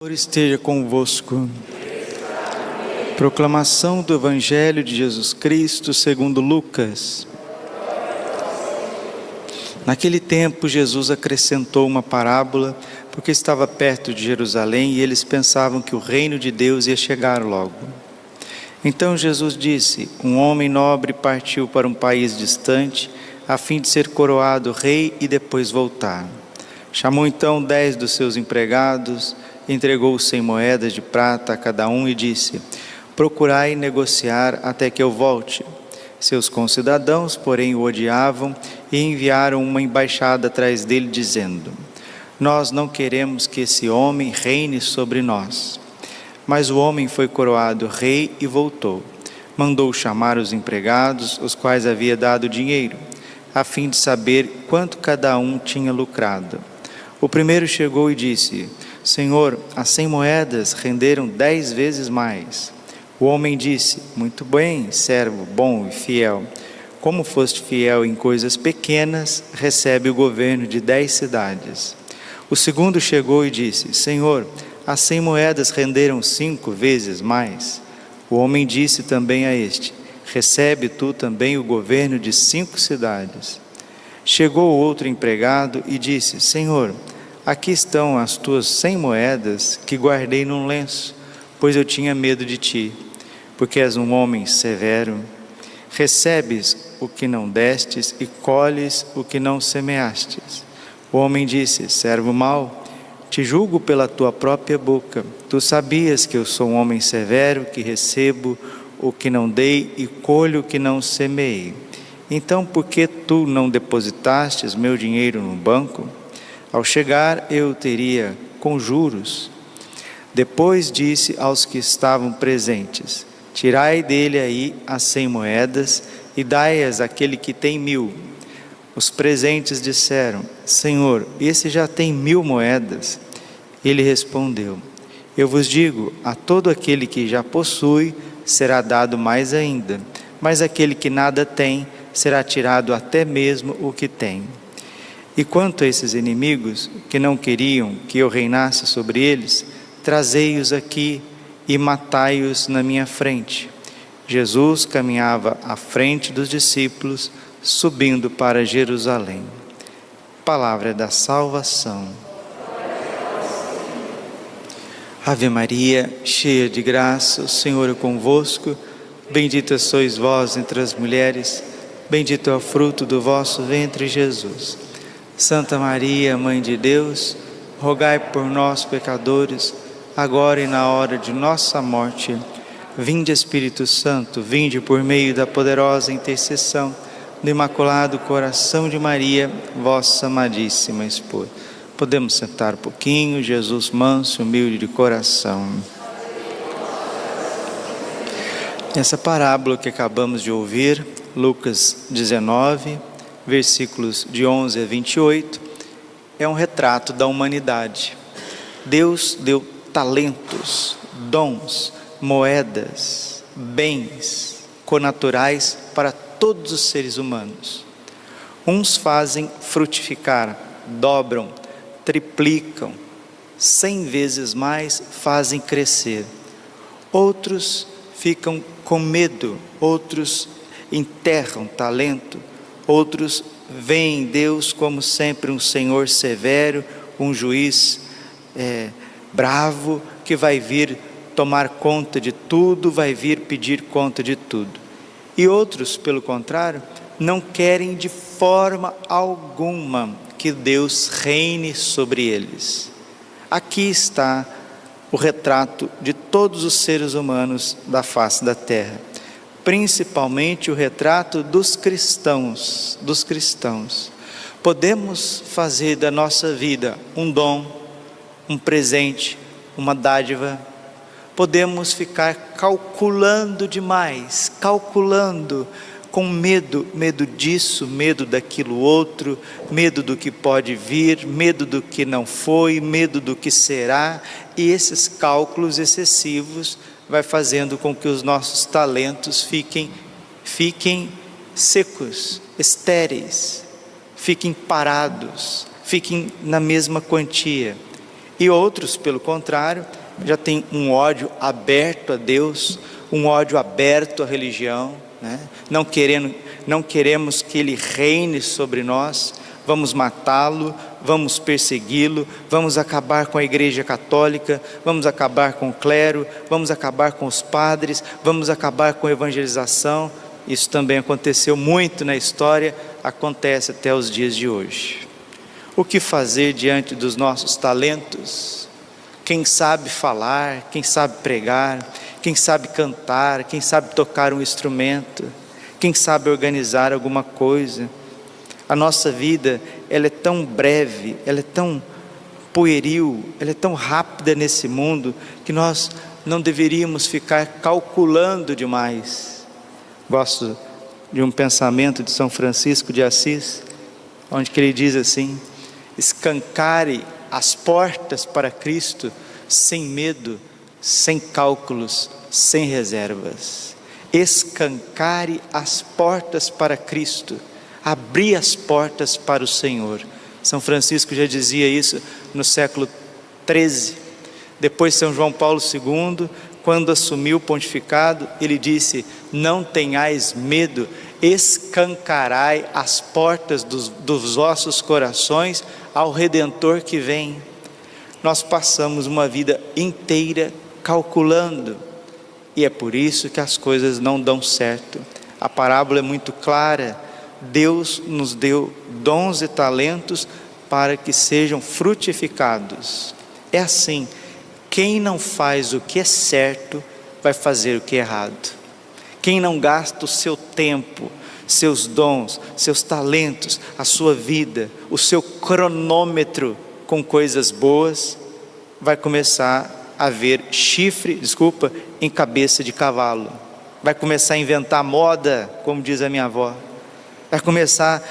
Senhor esteja convosco. Proclamação do Evangelho de Jesus Cristo segundo Lucas. Naquele tempo, Jesus acrescentou uma parábola, porque estava perto de Jerusalém e eles pensavam que o reino de Deus ia chegar logo. Então Jesus disse: um homem nobre partiu para um país distante, a fim de ser coroado rei e depois voltar. Chamou então 10 dos seus empregados, entregou 100 moedas de prata a cada um e disse: procurai negociar até que eu volte. Seus concidadãos, porém, o odiavam e enviaram uma embaixada atrás dele, dizendo: nós não queremos que esse homem reine sobre nós. Mas o homem foi coroado rei e voltou. Mandou chamar os empregados, os quais havia dado dinheiro, a fim de saber quanto cada um tinha lucrado. O primeiro chegou e disse: Senhor, as 100 moedas renderam 10 vezes mais. O homem disse: muito bem, servo bom e fiel. Como foste fiel em coisas pequenas, recebe o governo de 10 cidades. O segundo chegou e disse: Senhor, as 100 moedas renderam 5 vezes mais. O homem disse também a este: recebe tu também o governo de 5 cidades. Chegou outro empregado e disse: Senhor, aqui estão as tuas 100 moedas que guardei num lenço, pois eu tinha medo de ti, porque és um homem severo. Recebes o que não destes e colhes o que não semeastes. O homem disse: servo mau, te julgo pela tua própria boca. Tu sabias que eu sou um homem severo, que recebo o que não dei e colho o que não semeei. Então, por que tu não depositastes meu dinheiro no banco? Ao chegar, eu o teria com juros. Depois disse aos que estavam presentes: tirai dele aí as 100 moedas e dai-as àquele que tem 1000. Os presentes disseram: Senhor, esse já tem 1000 moedas. Ele respondeu: eu vos digo, a todo aquele que já possui será dado mais ainda, mas aquele que nada tem será tirado até mesmo o que tem. E quanto a esses inimigos que não queriam que eu reinasse sobre eles, trazei-os aqui e matai-os na minha frente. Jesus caminhava à frente dos discípulos, subindo para Jerusalém. Palavra da salvação. Ave Maria, cheia de graça, o Senhor é convosco. Bendita sois vós entre as mulheres, bendito é o fruto do vosso ventre, Jesus. Santa Maria, Mãe de Deus, rogai por nós, pecadores, agora e na hora de nossa morte. Vinde, Espírito Santo, vinde por meio da poderosa intercessão do Imaculado Coração de Maria, vossa amadíssima esposa. Podemos sentar um pouquinho. Jesus manso e humilde de coração. Essa parábola que acabamos de ouvir, Lucas 19, versículos de 11 a 28, é um retrato da humanidade. Deus deu talentos, dons, moedas, bens connaturais para todos os seres humanos. Uns fazem frutificar, dobram, triplicam, 100 vezes mais fazem crescer. Outros ficam com medo, outros enterram talento, outros veem Deus como sempre um Senhor severo, um juiz bravo, que vai vir tomar conta de tudo, vai vir pedir conta de tudo. E outros, pelo contrário, não querem de forma alguma que Deus reine sobre eles. Aqui está o retrato de todos os seres humanos da face da terra, principalmente o retrato dos cristãos. Podemos fazer da nossa vida um dom, um presente, uma dádiva. Podemos ficar calculando demais, com medo disso, medo daquilo outro, medo do que pode vir, medo do que não foi, medo do que será, e esses cálculos excessivos vai fazendo com que os nossos talentos fiquem secos, estéreis, fiquem parados, fiquem na mesma quantia. E outros, pelo contrário, já têm um ódio aberto a Deus, um ódio aberto à religião, né? Não queremos que Ele reine sobre nós, vamos matá-lo, vamos persegui-lo, vamos acabar com a Igreja Católica, vamos acabar com o clero, vamos acabar com os padres, vamos acabar com a evangelização. Isso também aconteceu muito na história, acontece até os dias de hoje. O que fazer diante dos nossos talentos? Quem sabe falar, quem sabe pregar, quem sabe cantar, quem sabe tocar um instrumento, quem sabe organizar alguma coisa. A nossa vida, ela é tão breve, ela é tão pueril, ela é tão rápida nesse mundo, que nós não deveríamos ficar calculando demais. Gosto de um pensamento de São Francisco de Assis, onde que ele diz assim: escancare as portas para Cristo sem medo, sem cálculos, sem reservas. Escancare as portas para Cristo, abrir as portas para o Senhor. São Francisco já dizia isso no século XIII. Depois São João Paulo II, quando assumiu o pontificado, ele disse: não tenhais medo, escancarai as portas dos vossos corações ao Redentor que vem. Nós passamos uma vida inteira calculando, e é por isso que as coisas não dão certo. A parábola é muito clara: Deus nos deu dons e talentos para que sejam frutificados. É assim, quem não faz o que é certo, vai fazer o que é errado. Quem não gasta o seu tempo, seus dons, seus talentos, a sua vida, o seu cronômetro com coisas boas, vai começar a ver chifre, em cabeça de cavalo. Vai começar a inventar moda, como diz a minha avó. Vai começar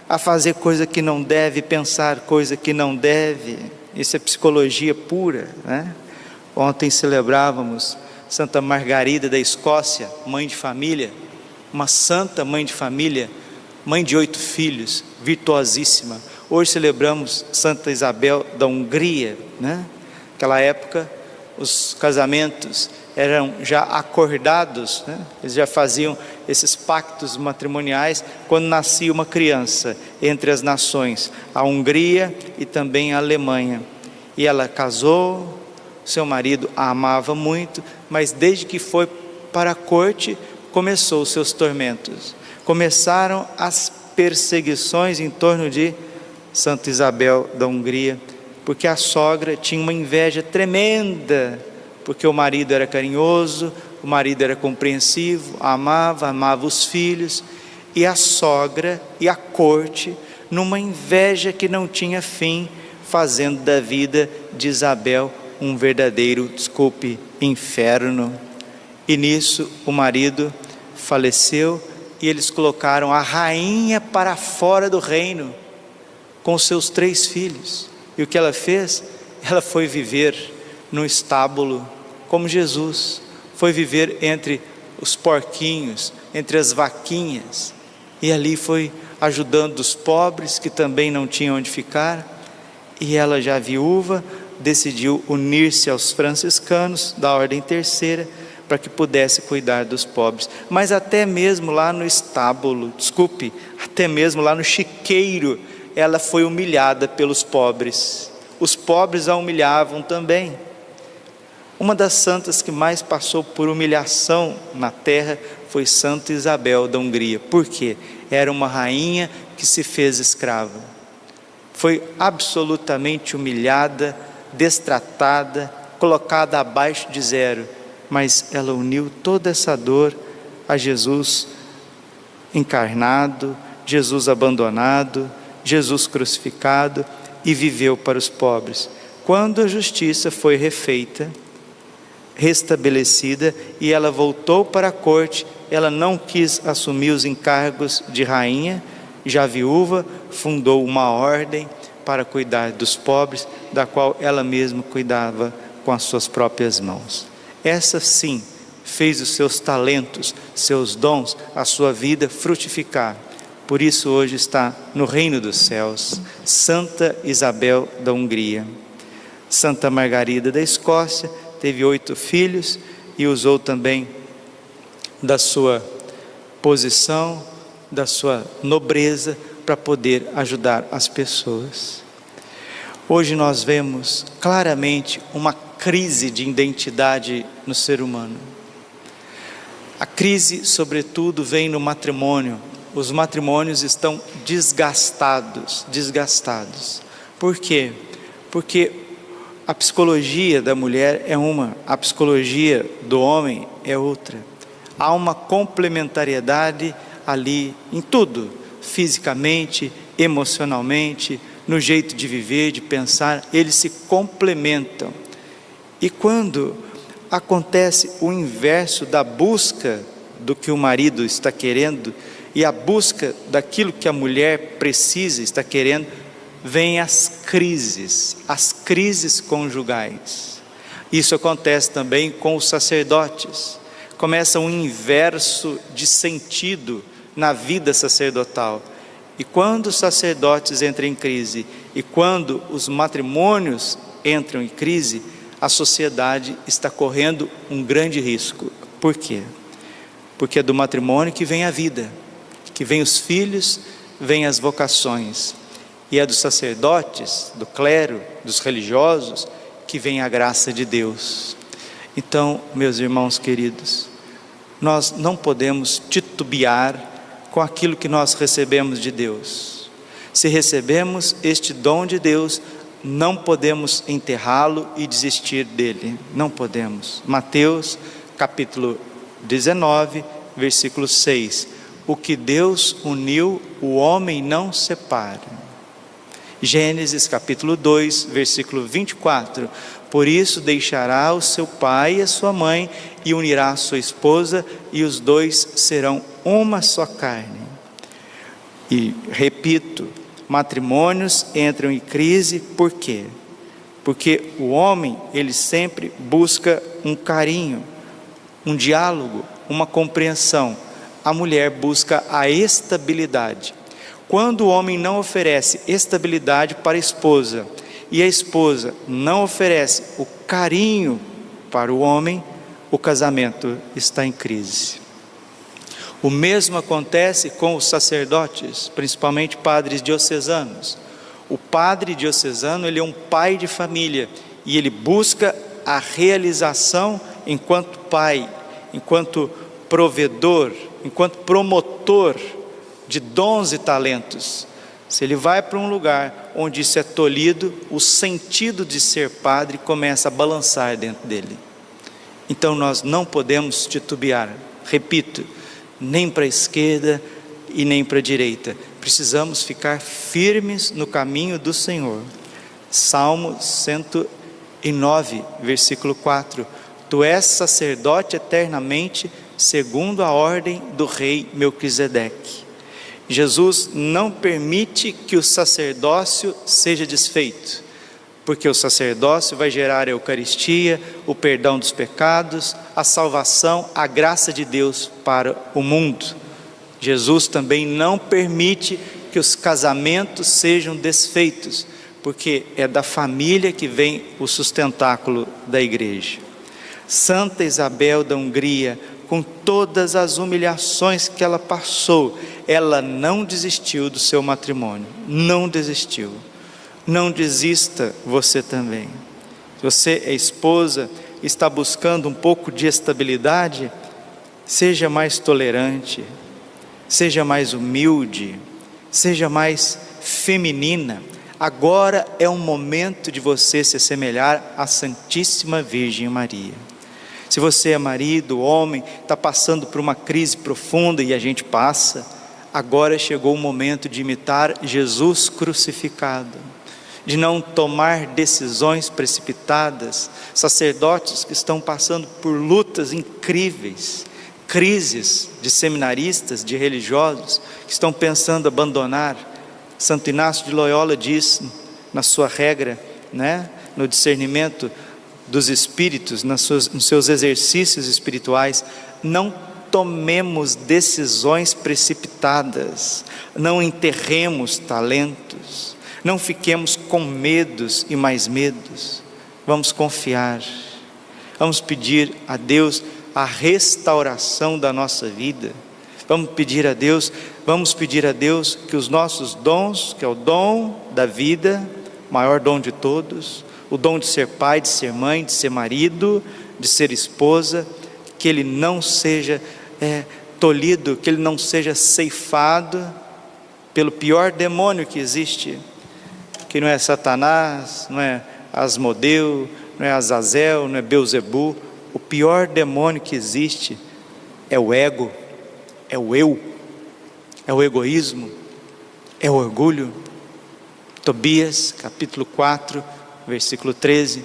a fazer coisa que não deve, pensar coisa que não deve. Isso é psicologia pura, né? Ontem celebrávamos Santa Margarida da Escócia, mãe de família, uma santa mãe de família, mãe de 8 filhos, virtuosíssima. Hoje celebramos Santa Isabel da Hungria, né? Naquela época os casamentos eram já acordados, né? Eles já faziam esses pactos matrimoniais quando nascia uma criança entre as nações, a Hungria e também a Alemanha. E ela casou, seu marido a amava muito, mas desde que foi para a corte, começou os seus tormentos. Começaram as perseguições em torno de Santa Isabel da Hungria, porque a sogra tinha uma inveja tremenda, porque o marido era carinhoso, o marido era compreensivo, amava os filhos, e a sogra e a corte, numa inveja que não tinha fim, fazendo da vida de Isabel um verdadeiro, inferno. E nisso o marido faleceu, e eles colocaram a rainha para fora do reino, com seus 3 filhos. E o que ela fez? Ela foi viver num estábulo, como Jesus, foi viver entre os porquinhos, entre as vaquinhas, e ali foi ajudando os pobres que também não tinham onde ficar. E ela, já viúva, decidiu unir-se aos franciscanos da Ordem Terceira, para que pudesse cuidar dos pobres. Mas até mesmo lá no estábulo, até mesmo lá no chiqueiro, ela foi humilhada pelos pobres. Os pobres a humilhavam também. Uma das santas que mais passou por humilhação na terra foi Santa Isabel da Hungria. Por quê? Era uma rainha que se fez escrava. Foi absolutamente humilhada, destratada, colocada abaixo de zero. Mas ela uniu toda essa dor a Jesus encarnado, Jesus abandonado, Jesus crucificado, e viveu para os pobres. Quando a justiça foi refeita, restabelecida, e ela voltou para a corte, ela não quis assumir os encargos de rainha. Já viúva, fundou uma ordem para cuidar dos pobres, da qual ela mesma cuidava com as suas próprias mãos. Essa sim fez os seus talentos, seus dons, a sua vida frutificar. Por isso hoje está no reino dos céus, Santa Isabel da Hungria. Santa Margarida da Escócia teve 8 filhos e usou também da sua posição, da sua nobreza, para poder ajudar as pessoas. Hoje nós vemos claramente uma crise de identidade no ser humano. A crise, sobretudo, vem no matrimônio. Os matrimônios estão desgastados. Por quê? Porque a psicologia da mulher é uma, a psicologia do homem é outra. Há uma complementariedade ali em tudo, fisicamente, emocionalmente, no jeito de viver, de pensar, eles se complementam. E quando acontece o inverso da busca do que o marido está querendo e a busca daquilo que a mulher precisa, está querendo, vêm as crises conjugais. Isso acontece também com os sacerdotes. Começa um inverso de sentido na vida sacerdotal. E quando os sacerdotes entram em crise e quando os matrimônios entram em crise, a sociedade está correndo um grande risco. Por quê? Porque é do matrimônio que vem a vida, que vem os filhos, vem as vocações. E é dos sacerdotes, do clero, dos religiosos, que vem a graça de Deus. Então, meus irmãos queridos, nós não podemos titubear com aquilo que nós recebemos de Deus. Se recebemos este dom de Deus, não podemos enterrá-lo e desistir dele, não podemos. Mateus capítulo 19, versículo 6, o que Deus uniu, o homem não separa. Gênesis capítulo 2, versículo 24, por isso deixará o seu pai e a sua mãe e unirá a sua esposa e os dois serão uma só carne. E repito, matrimônios entram em crise, por quê? Porque o homem, ele sempre busca um carinho, um diálogo, uma compreensão. A mulher busca a estabilidade. Quando o homem não oferece estabilidade para a esposa, e a esposa não oferece o carinho para o homem, o casamento está em crise. O mesmo acontece com os sacerdotes, principalmente padres diocesanos. O padre diocesano, ele é um pai de família, e ele busca a realização enquanto pai, enquanto provedor, enquanto promotor de dons e talentos. Se ele vai para um lugar onde isso é tolhido, o sentido de ser padre começa a balançar dentro dele. Então nós não podemos titubear, repito, nem para a esquerda e nem para a direita. Precisamos ficar firmes no caminho do Senhor. Salmo 109, versículo 4. Tu és sacerdote eternamente, segundo a ordem do rei Melquisedeque. Jesus não permite que o sacerdócio seja desfeito, porque o sacerdócio vai gerar a Eucaristia, o perdão dos pecados, a salvação, a graça de Deus para o mundo. Jesus também não permite que os casamentos sejam desfeitos, porque é da família que vem o sustentáculo da igreja. Santa Isabel da Hungria, com todas as humilhações que ela passou, ela não desistiu do seu matrimônio, não desistiu. Não desista você também. Se você é esposa, está buscando um pouco de estabilidade, seja mais tolerante, seja mais humilde, seja mais feminina. Agora é um momento de você se assemelhar à Santíssima Virgem Maria. Se você é marido, homem, está passando por uma crise profunda, e a gente passa, agora chegou o momento de imitar Jesus crucificado, de não tomar decisões precipitadas. Sacerdotes que estão passando por lutas incríveis, crises de seminaristas, de religiosos, que estão pensando abandonar. Santo Inácio de Loyola diz, na sua regra, no discernimento dos espíritos, nos seus exercícios espirituais, não tomemos decisões precipitadas, não enterremos talentos, não fiquemos com medos e mais medos. Vamos confiar, vamos pedir a Deus a restauração da nossa vida. Vamos pedir a Deus que os nossos dons, que é o dom da vida, maior dom de todos, o dom de ser pai, de ser mãe, de ser marido, de ser esposa, que ele não seja tolhido, que ele não seja ceifado pelo pior demônio que existe, que não é Satanás, não é Asmodeu, não é Azazel, não é Belzebu. O pior demônio que existe é o ego, é o eu, é o egoísmo, é o orgulho. Tobias, capítulo 4, versículo 13: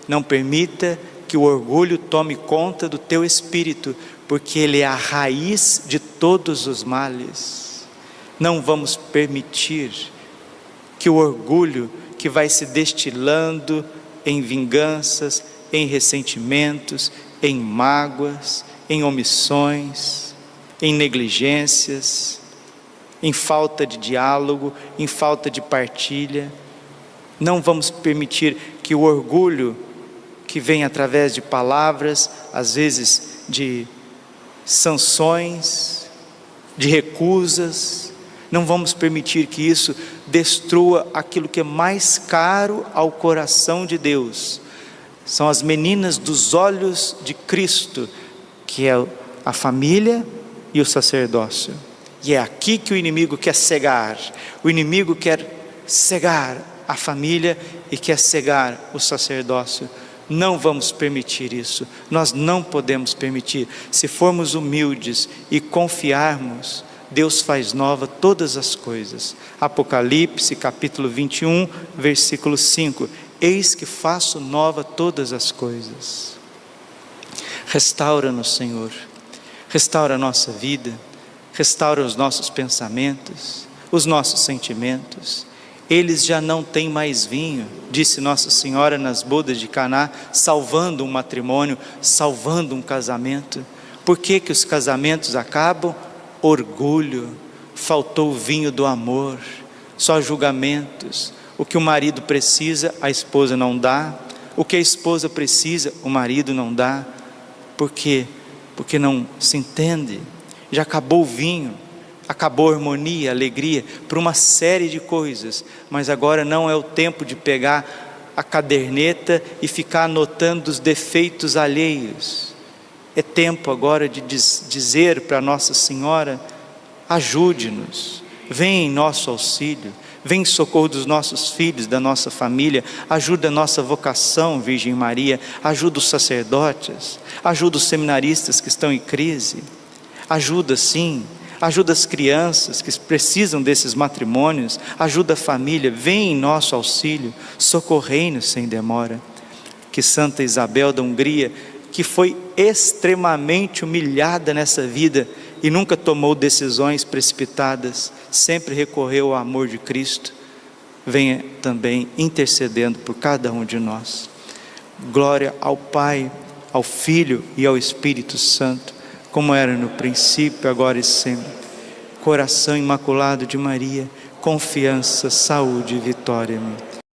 não permita que o orgulho tome conta do teu espírito, porque ele é a raiz de todos os males. Não vamos permitir que o orgulho, que vai se destilando em vinganças, em ressentimentos, em mágoas, em omissões, em negligências, em falta de diálogo, em falta de partilha. Não vamos permitir que o orgulho, que vem através de palavras, às vezes de sanções, de recusas, não vamos permitir que isso destrua aquilo que é mais caro ao coração de Deus. São as meninas dos olhos de Cristo, que é a família e o sacerdócio. E é aqui que o inimigo quer cegar. O inimigo quer cegar a família e quer cegar o sacerdócio. Não vamos permitir isso. Nós não podemos permitir. Se formos humildes e confiarmos, Deus faz nova todas as coisas. Apocalipse capítulo 21, versículo 5: eis que faço nova todas as coisas. Restaura-nos, Senhor, restaura a nossa vida, restaura os nossos pensamentos, os nossos sentimentos. Eles já não têm mais vinho, disse Nossa Senhora nas bodas de Caná, salvando um matrimônio, salvando um casamento. Por que que os casamentos acabam? Orgulho, faltou o vinho do amor, só julgamentos. O que o marido precisa, a esposa não dá. O que a esposa precisa, o marido não dá. Por quê? Porque não se entende. Já acabou o vinho, acabou a harmonia, a alegria, por uma série de coisas. Mas agora não é o tempo de pegar a caderneta e ficar anotando os defeitos alheios. É tempo agora de dizer para Nossa Senhora: ajude-nos, vem em nosso auxílio, vem em socorro dos nossos filhos, da nossa família, ajuda a nossa vocação, Virgem Maria, ajuda os sacerdotes, ajuda os seminaristas que estão em crise, ajuda sim, ajuda as crianças que precisam desses matrimônios, ajuda a família, vem em nosso auxílio, socorrei-nos sem demora. Que Santa Isabel da Hungria, que foi extremamente humilhada nessa vida e nunca tomou decisões precipitadas, sempre recorreu ao amor de Cristo, venha também intercedendo por cada um de nós. Glória ao Pai, ao Filho e ao Espírito Santo, como era no princípio, agora e sempre. Coração imaculado de Maria, confiança, saúde e vitória. Amém.